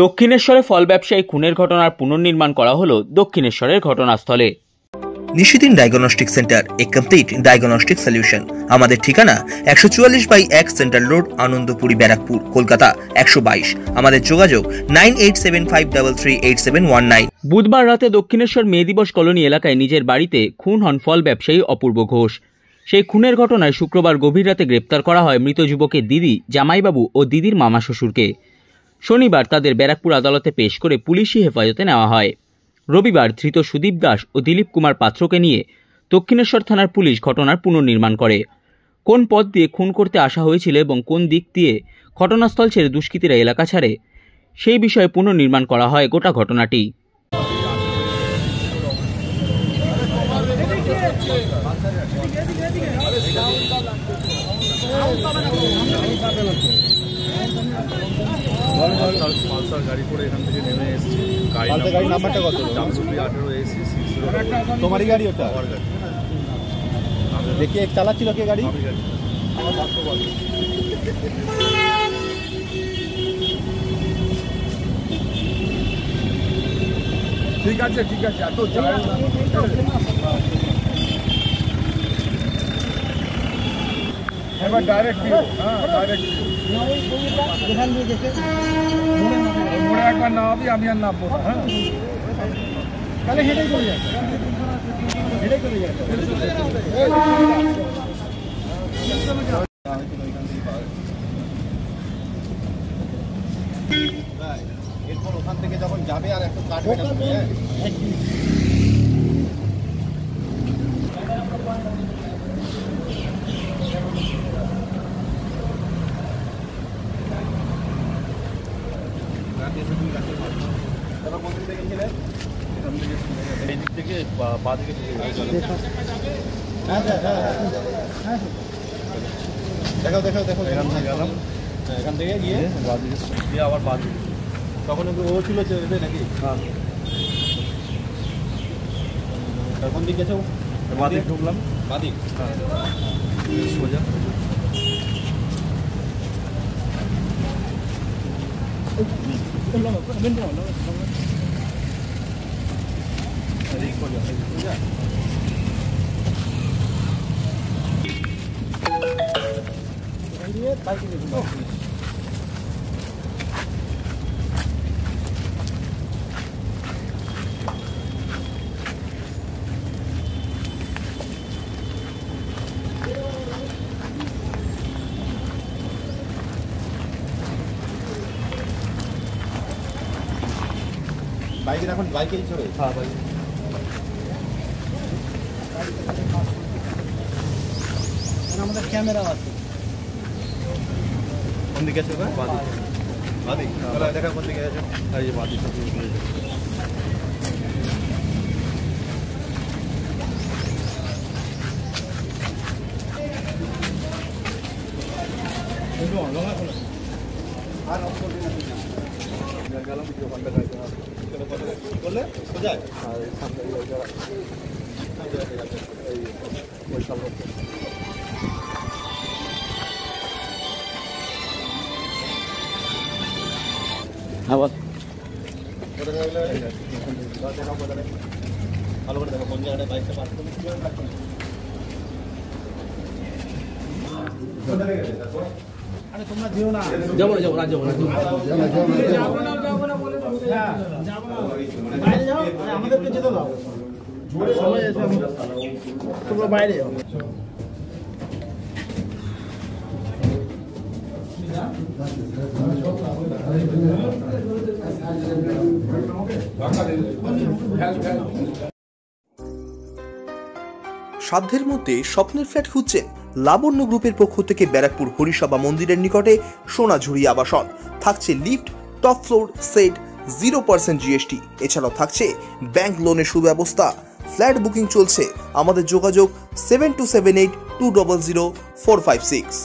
দক্ষিণেশ্বরে ফল ব্যবসায়ী খুনের ঘটনার পুনর্নির্মাণ করা হলো দক্ষিণেশ্বরের ঘটনাস্থলে। নিশিদিন ডায়াগনস্টিক সেন্টার, এ কমপ্লিট ডায়াগনস্টিক সলিউশন। আমাদের ঠিকানা 144/1 সেন্ট্রাল রোড, আনন্দপুরি, ব্যারাকপুর, কলকাতা 122। আমাদের যোগাযোগ 9875338719। বুধবার রাতে দক্ষিণেশ্বর মে দিবস কলোনি এলাকায় নিজের বাড়িতে খুন হন ফল ব্যবসায়ী অপূর্ব ঘোষ। সেই খুনের ঘটনায় শুক্রবার গভীর রাতে গ্রেপ্তার করা হয় মৃত যুবকের দিদি, জামাইবাবু ও দিদির মামা শ্বশুরকে। শনিবার তাদের ব্যারাকপুর আদালতে পেশ করে পুলিশি হেফাজতে নেওয়া হয়। রবিবার ধৃত সুদীপ দাস ও দিলীপ কুমার পাত্রকে নিয়ে দক্ষিণেশ্বর থানার পুলিশ ঘটনার পুনর্নির্মাণ করে। কোন পথ দিয়ে খুন করতে আসা হয়েছিল এবং কোন দিক দিয়ে ঘটনাস্থল ছেড়ে দুষ্কৃতীরা এলাকা ছাড়ে, সেই বিষয়ে পুনর্নির্মাণ করা হয় গোটা ঘটনাটি। পালসার গাড়ি করে এখান থেকে নেমে এসেছি। গাড়ি নাম্বারটা কত? 18 AC 60। তোমারই গাড়ি ওটা? আমার গাড়ি। দেখি এক চালাচ্ছিল কে গাড়ি? আমি গাড়ি। আমার পাত্র বল। ঠিক আছে এত যায় না। এবার ডাইরেক্ট ডাইরেক্ট যেখান দিয়ে গেছে মোড়ে একবার নামাবি, আমি আর নামবো না। হ্যাঁ, তাহলে হেঁটেই চলে যাবে, এরপর ওখান থেকে যখন যাবে আর একটু কাটবে না। এই দিক থেকে বা দিকে দেখো এখান থেকে গেলাম, এখান থেকে গিয়ে বা দিকে দিয়ে আবার বা দিকে। তখন একটু ও ছিল চেয়ে নাকি? হ্যাঁ, কোন দিক গেছো? বা দিক ঢুকলাম, বা দিক। হ্যাঁ, সোজা বাইকের এখন বাইকেই চড়ে। হ্যাঁ, বাইক আমাদের ক্যামেরা আছে। কোন দিকে আছে? বাদিক। দেখা কোন দিকে আছে? এই যে বাদিক। আর গেলাম ঘন্টা করলে সোজা ভালো করে দেখো কোন জায়গাটা বাইকটা পাস করবে। আরে তোমরা যেও না, যাবো না বলে বাইরে যাও, আমাদেরকে যেতে দাও। সবাই আছে, তোমরা বাইরে যাও। সাধ্যের মধ্যে স্বপ্নের ফ্ল্যাট খুঁজছেন? লাবণ্য গ্রুপের পক্ষ থেকে ব্যারাকপুর হরিসভা মন্দিরের নিকটে সোনাঝুরি আবাসন। থাকছে lift, top floor, set, 0% GST। এছাড়াও থাকছে ব্যাংক লোনের সুব্যবস্থা। ফ্ল্যাট বুকিং চলছে। আমাদের যোগাযোগ 7278200456।